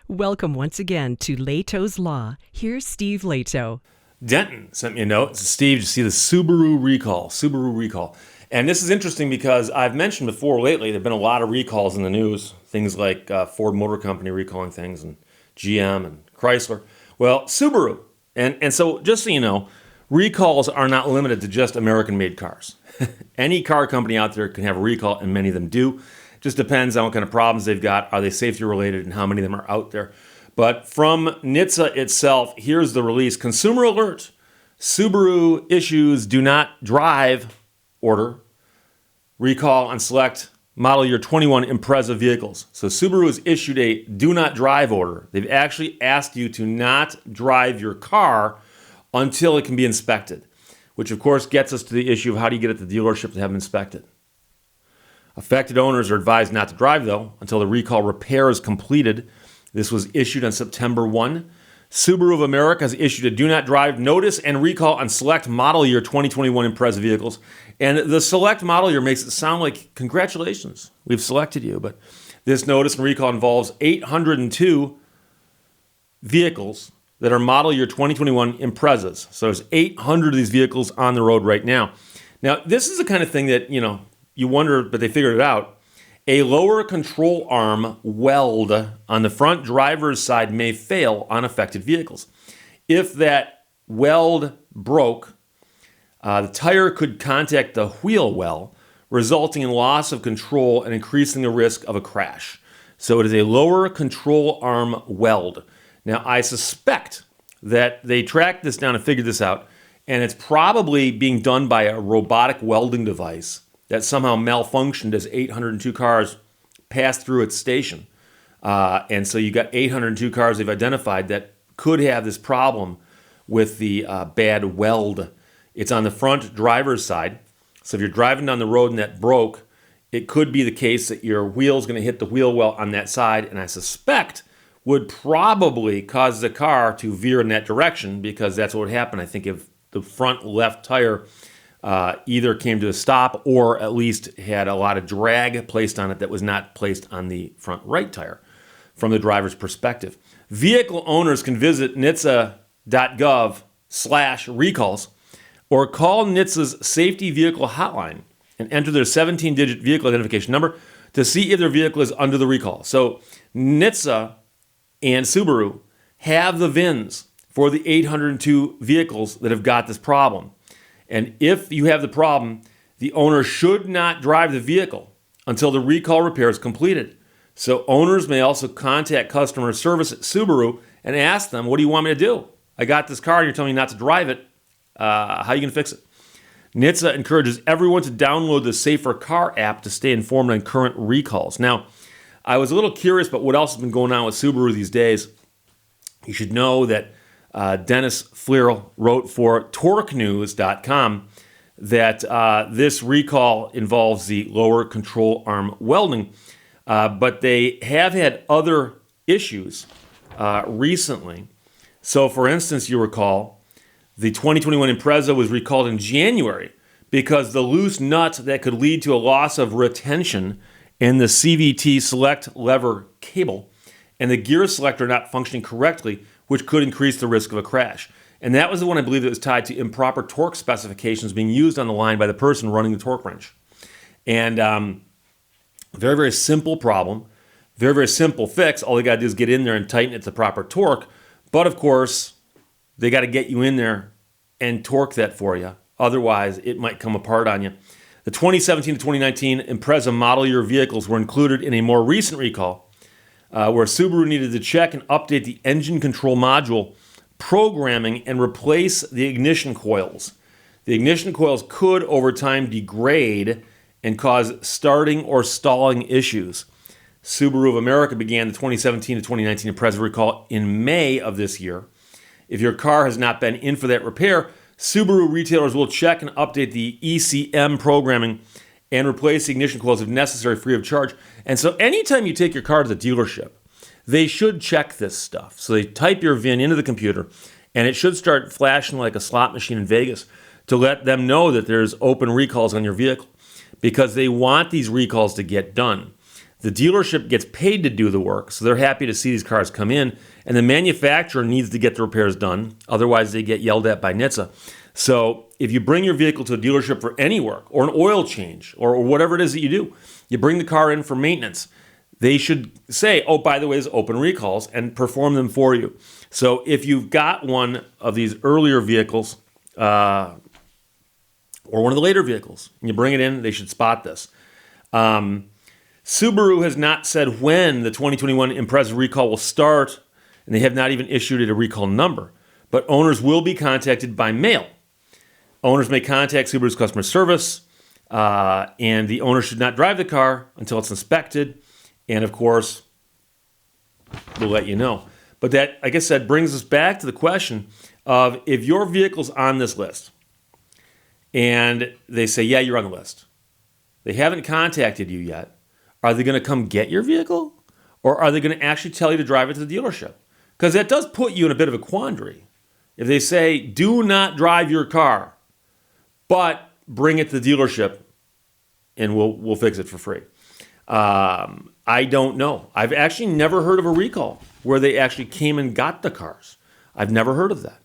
Welcome once again to Lehto's Law. Here's Steve Lehto. Denton sent me a note. Steve, to see the Subaru recall. And this is interesting because I've mentioned before lately, there have been a lot of recalls in the news. Things like Ford Motor Company recalling things and GM and Chrysler. Well, Subaru. And so just so you know, recalls are not limited to just American-made cars. Any car company out there can have a recall, and many of them do. Just depends on what kind of problems they've got. Are they safety related, and how many of them are out there? But from NHTSA itself, here's the release. Consumer alert. Subaru issues do not drive order. Recall on select model year 21 Impreza vehicles. So Subaru has issued a do not drive order. They've actually asked you to not drive your car until it can be inspected, which of course gets us to the issue of how do you get it to the dealership to have it inspected. Affected owners are advised not to drive, though, until the recall repair is completed. This was issued on September 1. Subaru of America has issued a do not drive notice and recall on select model year 2021 Impreza vehicles. And the select model year makes it sound like, congratulations, we've selected you. But this notice and recall involves 802 vehicles that are model year 2021 Imprezas. So there's 800 of these vehicles on the road right now. Now, this is the kind of thing that, you wonder, but they figured it out. A lower control arm weld on the front driver's side may fail on affected vehicles. If that weld broke, the tire could contact the wheel well, resulting in loss of control and increasing the risk of a crash. So it is a lower control arm weld. Now, I suspect that they tracked this down and figured this out, and it's probably being done by a robotic welding device that somehow malfunctioned as 802 cars passed through its station. And so you got 802 cars they've identified that could have this problem with the bad weld. It's on the front driver's side. So if you're driving down the road and that broke, it could be the case that your wheel's going to hit the wheel well on that side, and I suspect would probably cause the car to veer in that direction, because that's what would happen. I think if the front left tire either came to a stop or at least had a lot of drag placed on it that was not placed on the front right tire from the driver's perspective. Vehicle owners can visit NHTSA.gov/recalls or call NHTSA's safety vehicle hotline and enter their 17-digit vehicle identification number to see if their vehicle is under the recall. So NHTSA and Subaru have the VINs for the 802 vehicles that have got this problem. And if you have the problem, the owner should not drive the vehicle until the recall repair is completed. So owners may also contact customer service at Subaru and ask them, what do you want me to do? I got this car and you're telling me not to drive it. How are you going to fix it? NHTSA encourages everyone to download the Safer Car app to stay informed on current recalls. Now, I was a little curious about what else has been going on with Subaru these days. You should know that Dennis Fleerl wrote for TorqueNews.com that this recall involves the lower control arm welding, but they have had other issues recently. So, for instance, you recall, the 2021 Impreza was recalled in January because the loose nut that could lead to a loss of retention in the CVT select lever cable and the gear selector not functioning correctly, which could increase the risk of a crash. And that was the one I believe that was tied to improper torque specifications being used on the line by the person running the torque wrench. And very, very simple problem, very, very simple fix. All they got to do is get in there and tighten it to proper torque. But of course, they got to get you in there and torque that for you. Otherwise, it might come apart on you. The 2017 to 2019 Impreza model year vehicles were included in a more recent recall where Subaru needed to check and update the engine control module programming and replace the ignition coils. The ignition coils could, over time, degrade and cause starting or stalling issues. Subaru of America began the 2017 to 2019 Impreza recall in May of this year. If your car has not been in for that repair, Subaru retailers will check and update the ECM programming and replace the ignition coils if necessary, free of charge. And so anytime you take your car to the dealership, they should check this stuff. So they type your VIN into the computer, and it should start flashing like a slot machine in Vegas to let them know that there's open recalls on your vehicle, because they want these recalls to get done. The dealership gets paid to do the work, so they're happy to see these cars come in, and the manufacturer needs to get the repairs done. Otherwise, they get yelled at by NHTSA. So if you bring your vehicle to a dealership for any work or an oil change or whatever it is that you do, you bring the car in for maintenance, they should say, oh, by the way, there's open recalls and perform them for you. So if you've got one of these earlier vehicles or one of the later vehicles and you bring it in, they should spot this. Subaru has not said when the 2021 Impreza recall will start, and they have not even issued it a recall number. But owners will be contacted by mail. Owners may contact Subaru's customer service, and the owner should not drive the car until it's inspected. And of course, we'll let you know. But that, like I said, brings us back to the question of if your vehicle's on this list, and they say, yeah, you're on the list. They haven't contacted you yet. Are they going to come get your vehicle? Or are they going to actually tell you to drive it to the dealership? Because that does put you in a bit of a quandary. If they say, do not drive your car, but bring it to the dealership and we'll fix it for free. I don't know. I've actually never heard of a recall where they actually came and got the cars. I've never heard of that.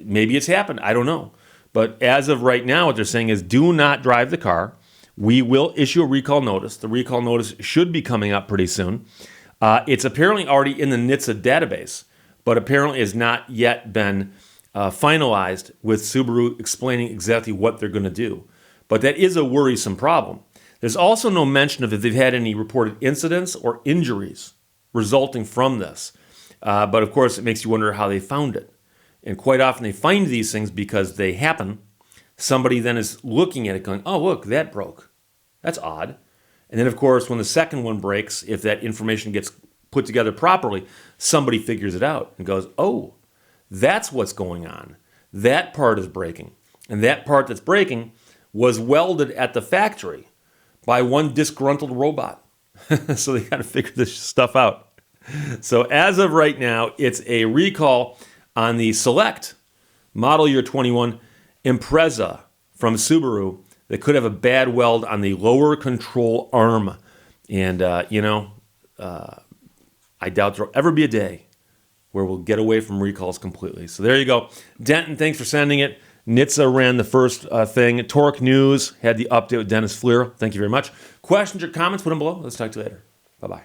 Maybe it's happened. I don't know. But as of right now, what they're saying is do not drive the car. We will issue a recall notice. The recall notice should be coming up pretty soon. It's apparently already in the NHTSA database, but apparently has not yet been finalized with Subaru explaining exactly what they're going to do. But that is a worrisome problem. There's also no mention of if they've had any reported incidents or injuries resulting from this. But of course, it makes you wonder how they found it. And quite often they find these things because they happen. Somebody then is looking at it going, oh, look, that broke. That's odd. And then, of course, when the second one breaks, if that information gets put together properly, somebody figures it out and goes, oh, that's what's going on. That part is breaking. And that part that's breaking was welded at the factory by one disgruntled robot. So they got to figure this stuff out. So as of right now, it's a recall on the Select model year 21 Impreza from Subaru that could have a bad weld on the lower control arm. And, I doubt there'll ever be a day where we'll get away from recalls completely. So there you go. Denton, thanks for sending it. NHTSA ran the first thing. Torque News had the update with Dennis Fleer. Thank you very much. Questions or comments, put them below. Let's talk to you later. Bye-bye.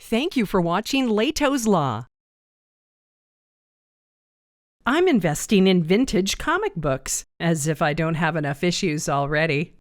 Thank you for watching Lehto's Law. I'm investing in vintage comic books, as if I don't have enough issues already.